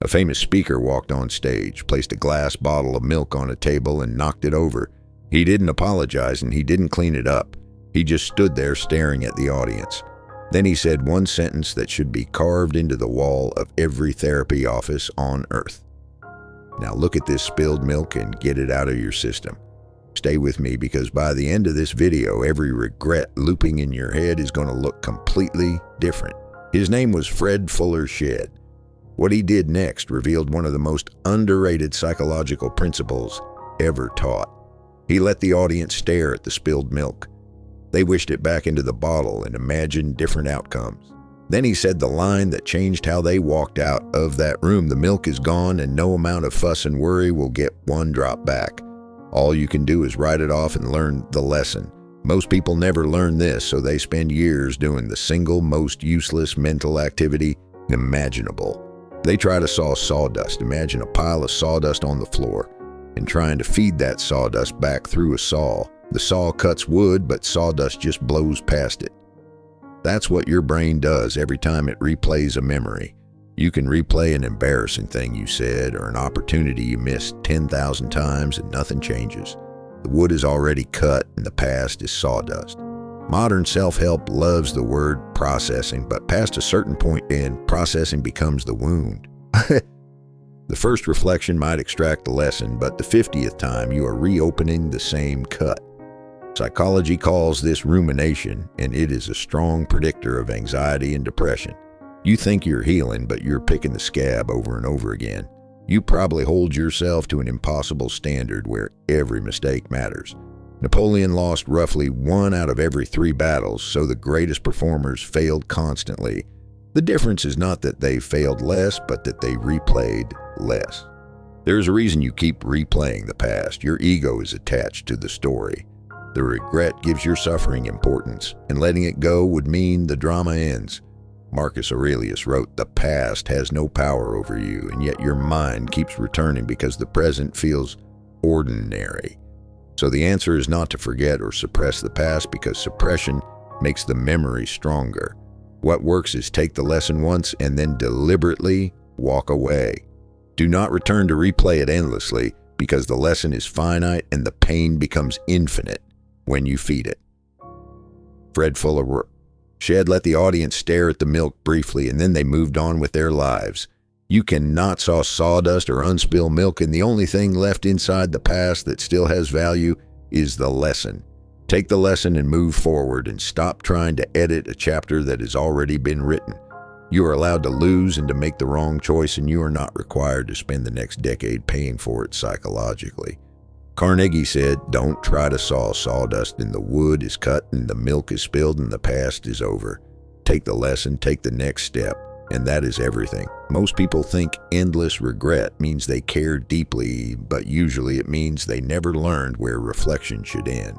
A famous speaker walked on stage, placed a glass bottle of milk on a table, and knocked it over. He didn't apologize and he didn't clean it up. He just stood there staring at the audience. Then he said one sentence that should be carved into the wall of every therapy office on earth. Now look at this spilled milk and get it out of your system. Stay with me, because by the end of this video, every regret looping in your head is going to look completely different. His name was Fred Fuller Shedd. What he did next revealed one of the most underrated psychological principles ever taught. He let the audience stare at the spilled milk. They wished it back into the bottle and imagined different outcomes. Then he said the line that changed how they walked out of that room: the milk is gone and no amount of fuss and worry will get one drop back. All you can do is write it off and learn the lesson. Most people never learn this, so they spend years doing the single most useless mental activity imaginable. They try to saw sawdust. Imagine a pile of sawdust on the floor and trying to feed that sawdust back through a saw. The saw cuts wood, but sawdust just blows past it. That's what your brain does every time it replays a memory. You can replay an embarrassing thing you said or an opportunity you missed 10,000 times and nothing changes. The wood is already cut and the past is sawdust. Modern self-help loves the word processing, but past a certain point processing becomes the wound. The first reflection might extract the lesson, but the 50th time you are reopening the same cut. Psychology calls this rumination, and it is a strong predictor of anxiety and depression. You think you're healing, but you're picking the scab over and over again. You probably hold yourself to an impossible standard where every mistake matters. Napoleon lost roughly 1 out of every 3 battles, so the greatest performers failed constantly. The difference is not that they failed less, but that they replayed less. There's a reason you keep replaying the past. Your ego is attached to the story. The regret gives your suffering importance, and letting it go would mean the drama ends. Marcus Aurelius wrote, "The past has no power over you, and yet your mind keeps returning because the present feels ordinary." So the answer is not to forget or suppress the past, because suppression makes the memory stronger. What works is take the lesson once and then deliberately walk away. Do not return to replay it endlessly, because the lesson is finite and the pain becomes infinite when you feed it. Fred Fuller Shedd let the audience stare at the milk briefly, and then they moved on with their lives. You cannot saw sawdust or unspill milk, and the only thing left inside the past that still has value is the lesson. Take the lesson and move forward, and stop trying to edit a chapter that has already been written. You are allowed to lose and to make the wrong choice, and you are not required to spend the next decade paying for it psychologically. Carnegie said, "Don't try to saw sawdust, and the wood is cut and the milk is spilled and the past is over." Take the lesson, take the next step, and that is everything. Most people think endless regret means they care deeply, but usually it means they never learned where reflection should end.